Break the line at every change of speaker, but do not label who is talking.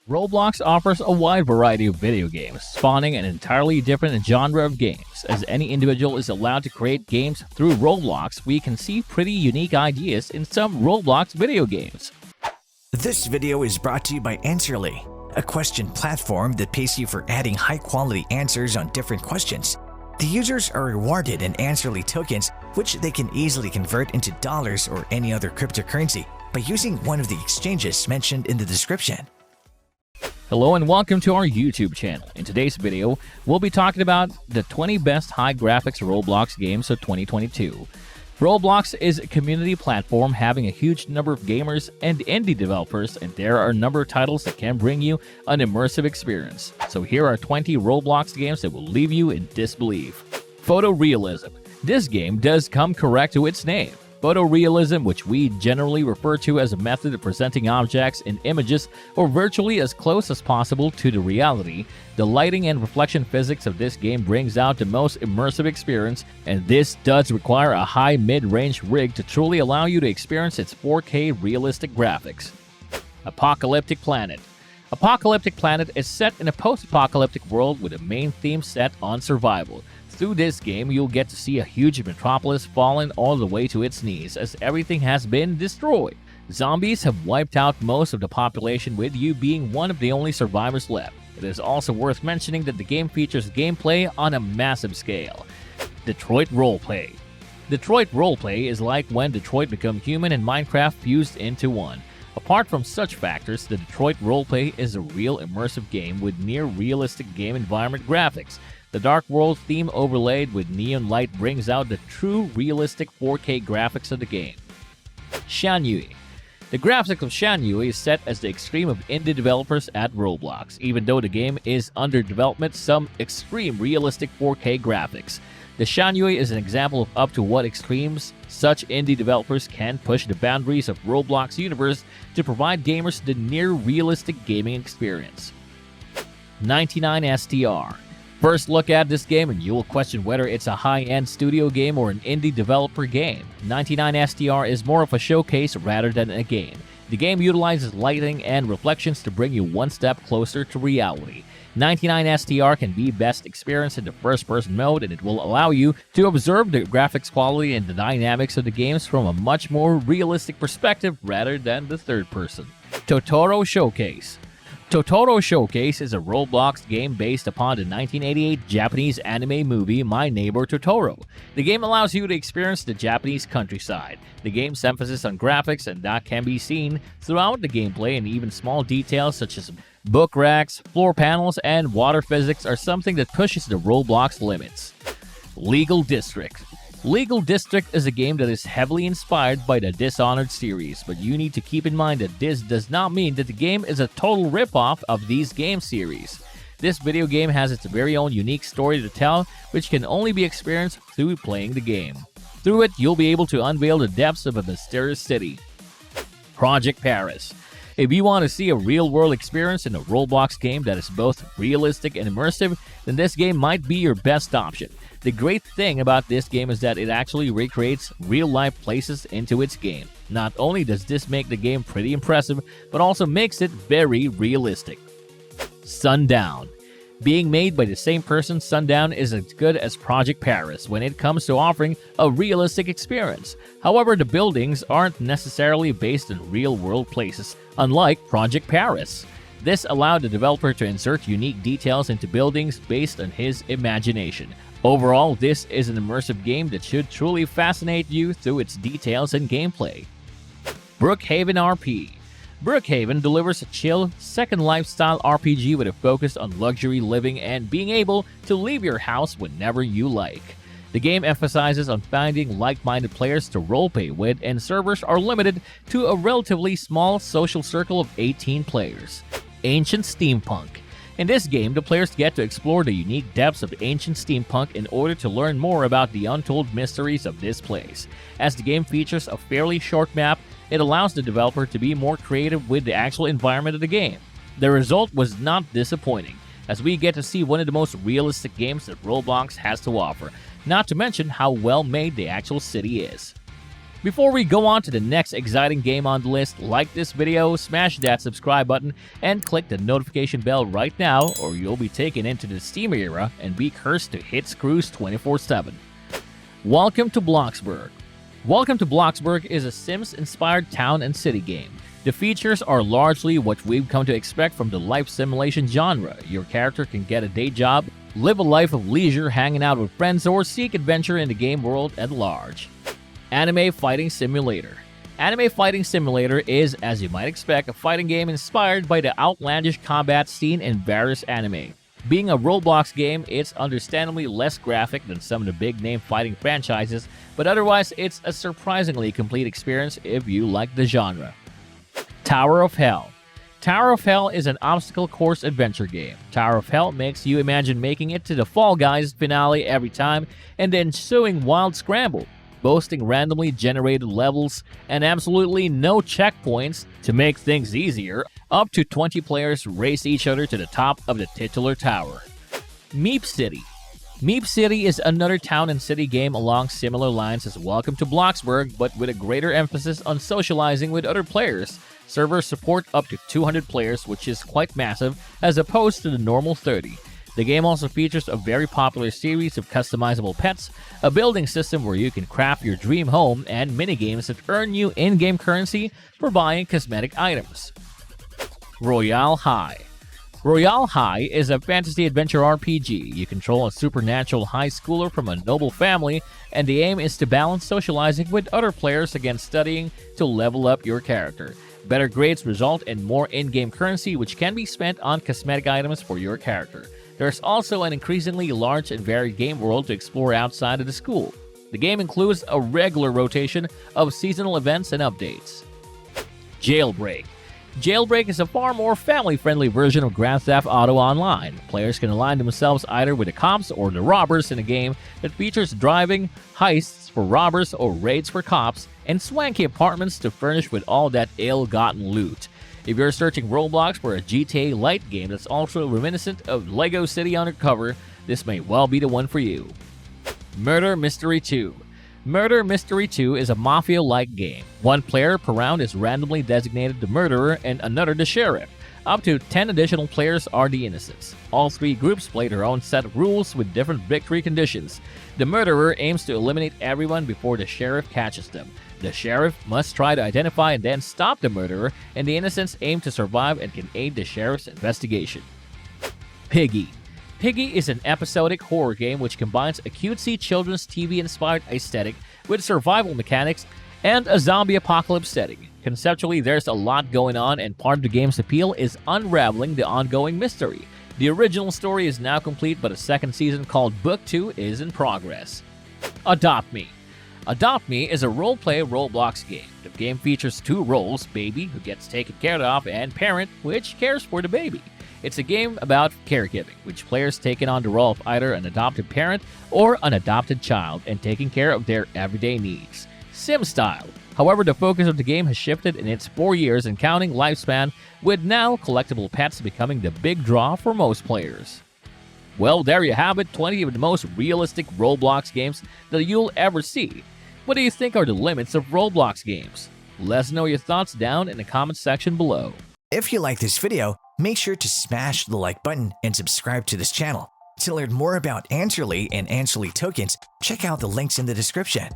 Roblox offers a wide variety of video games, spawning an entirely different genre of games. As any individual is allowed to create games through Roblox, we can see pretty unique ideas in some Roblox video games.
This video is brought to you by Answerly, a question platform that pays you for adding high-quality answers on different questions. The users are rewarded in Answerly tokens, which they can easily convert into dollars or any other cryptocurrency by using one of the exchanges mentioned in the description.
Hello and welcome to our YouTube channel. In today's video, we'll be talking about the 20 best high-graphics Roblox games of 2022. Roblox is a community platform having a huge number of gamers and indie developers, and there are a number of titles that can bring you an immersive experience. So here are 20 Roblox games that will leave you in disbelief. Photorealism. This game does come correct to its name. Photorealism, which we generally refer to as a method of presenting objects in images or virtually as close as possible to the reality, the lighting and reflection physics of this game brings out the most immersive experience, and this does require a high mid-range rig to truly allow you to experience its 4K realistic graphics. Apocalyptic Planet. Apocalyptic Planet is set in a post-apocalyptic world with a main theme set on survival. Through this game, you'll get to see a huge metropolis fallen all the way to its knees as everything has been destroyed. Zombies have wiped out most of the population, with you being one of the only survivors left. It is also worth mentioning that the game features gameplay on a massive scale. Detroit Roleplay. Detroit Roleplay is like when Detroit Become Human and Minecraft fused into one. Apart from such factors, the Detroit Roleplay is a real immersive game with near-realistic game environment graphics. The Dark World theme overlaid with neon light brings out the true realistic 4K graphics of the game. Shanhui. The graphics of Shanhui is set as the extreme of indie developers at Roblox. Even though the game is under development, some extreme realistic 4K graphics. The Shanhui is an example of up to what extremes such indie developers can push the boundaries of Roblox universe to provide gamers the near-realistic gaming experience. 99STR. First look at this game and you will question whether it's a high-end studio game or an indie developer game. 99STR is more of a showcase rather than a game. The game utilizes lighting and reflections to bring you one step closer to reality. 99STR can be best experienced in the first-person mode, and it will allow you to observe the graphics quality and the dynamics of the games from a much more realistic perspective rather than the third person. Totoro Showcase. Totoro Showcase is a Roblox game based upon the 1988 Japanese anime movie My Neighbor Totoro. The game allows you to experience the Japanese countryside. The game's emphasis on graphics, and that can be seen throughout the gameplay, and even small details such as book racks, floor panels, and water physics are something that pushes the Roblox limits. Legal District. Legal District is a game that is heavily inspired by the Dishonored series, but you need to keep in mind that this does not mean that the game is a total ripoff of these game series. This video game has its very own unique story to tell, which can only be experienced through playing the game. Through it, you'll be able to unveil the depths of a mysterious city. Project Paris. If you want to see a real-world experience in a Roblox game that is both realistic and immersive, then this game might be your best option. The great thing about this game is that it actually recreates real-life places into its game. Not only does this make the game pretty impressive, but also makes it very realistic. Sundown. Being made by the same person, Sundown is as good as Project Paris when it comes to offering a realistic experience. However, the buildings aren't necessarily based in real-world places, unlike Project Paris. This allowed the developer to insert unique details into buildings based on his imagination. Overall, this is an immersive game that should truly fascinate you through its details and gameplay. Brookhaven RP. Brookhaven delivers a chill, Second Life-style RPG with a focus on luxury living and being able to leave your house whenever you like. The game emphasizes on finding like-minded players to roleplay with, and servers are limited to a relatively small social circle of 18 players. Ancient Steampunk. In this game, the players get to explore the unique depths of ancient steampunk in order to learn more about the untold mysteries of this place. As the game features a fairly short map, it allows the developer to be more creative with the actual environment of the game. The result was not disappointing, as we get to see one of the most realistic games that Roblox has to offer, not to mention how well made the actual city is. Before we go on to the next exciting game on the list, like this video, smash that subscribe button, and click the notification bell right now, or you'll be taken into the Steam era and be cursed to hit screws 24/7. Welcome to Bloxburg. Welcome to Bloxburg is a Sims-inspired town and city game. The features are largely what we've come to expect from the life simulation genre. Your character can get a day job, live a life of leisure hanging out with friends, or seek adventure in the game world at large. Anime Fighting Simulator. Anime Fighting Simulator is, as you might expect, a fighting game inspired by the outlandish combat scene in various anime. Being a Roblox game, it's understandably less graphic than some of the big-name fighting franchises, but otherwise it's a surprisingly complete experience if you like the genre. Tower of Hell. Tower of Hell is an obstacle course adventure game. Tower of Hell makes you imagine making it to the Fall Guys finale every time and the ensuing wild scramble, boasting randomly generated levels and absolutely no checkpoints to make things easier. Up to 20 players race each other to the top of the titular tower. Meep City. Meep City is another town and city game along similar lines as Welcome to Bloxburg, but with a greater emphasis on socializing with other players. Servers support up to 200 players, which is quite massive, as opposed to the normal 30. The game also features a very popular series of customizable pets, a building system where you can craft your dream home, and minigames that earn you in-game currency for buying cosmetic items. Royale High. Royale High is a fantasy adventure RPG. You control a supernatural high schooler from a noble family, and the aim is to balance socializing with other players against studying to level up your character. Better grades result in more in-game currency, which can be spent on cosmetic items for your character. There's also an increasingly large and varied game world to explore outside of the school. The game includes a regular rotation of seasonal events and updates. Jailbreak. Jailbreak is a far more family-friendly version of Grand Theft Auto Online. Players can align themselves either with the cops or the robbers in a game that features driving, heists for robbers or raids for cops, and swanky apartments to furnish with all that ill-gotten loot. If you're searching Roblox for a GTA Lite game that's also reminiscent of Lego City Undercover, this may well be the one for you. Murder Mystery 2. Murder Mystery 2 is a mafia-like game. One player per round is randomly designated the murderer and another the sheriff. Up to 10 additional players are the innocents. All three groups play their own set of rules with different victory conditions. The murderer aims to eliminate everyone before the sheriff catches them. The sheriff must try to identify and then stop the murderer, and the innocents aim to survive and can aid the sheriff's investigation. Piggy. Piggy is an episodic horror game which combines a cutesy children's TV-inspired aesthetic with survival mechanics and a zombie apocalypse setting. Conceptually, there's a lot going on, and part of the game's appeal is unraveling the ongoing mystery. The original story is now complete, but a second season called Book 2 is in progress. Adopt Me. Adopt Me is a role-play Roblox game. The game features two roles, baby, who gets taken care of, and parent, which cares for the baby. It's a game about caregiving, which players take on the role of either an adopted parent or an adopted child and taking care of their everyday needs. Sim style. However, the focus of the game has shifted in its 4 years and counting lifespan, with now collectible pets becoming the big draw for most players. Well, there you have it, 20 of the most realistic Roblox games that you'll ever see. What do you think are the limits of Roblox games? Let us know your thoughts down in the comments section below.
If you like this video, make sure to smash the like button and subscribe to this channel. To learn more about Answerly and Answerly tokens, check out the links in the description.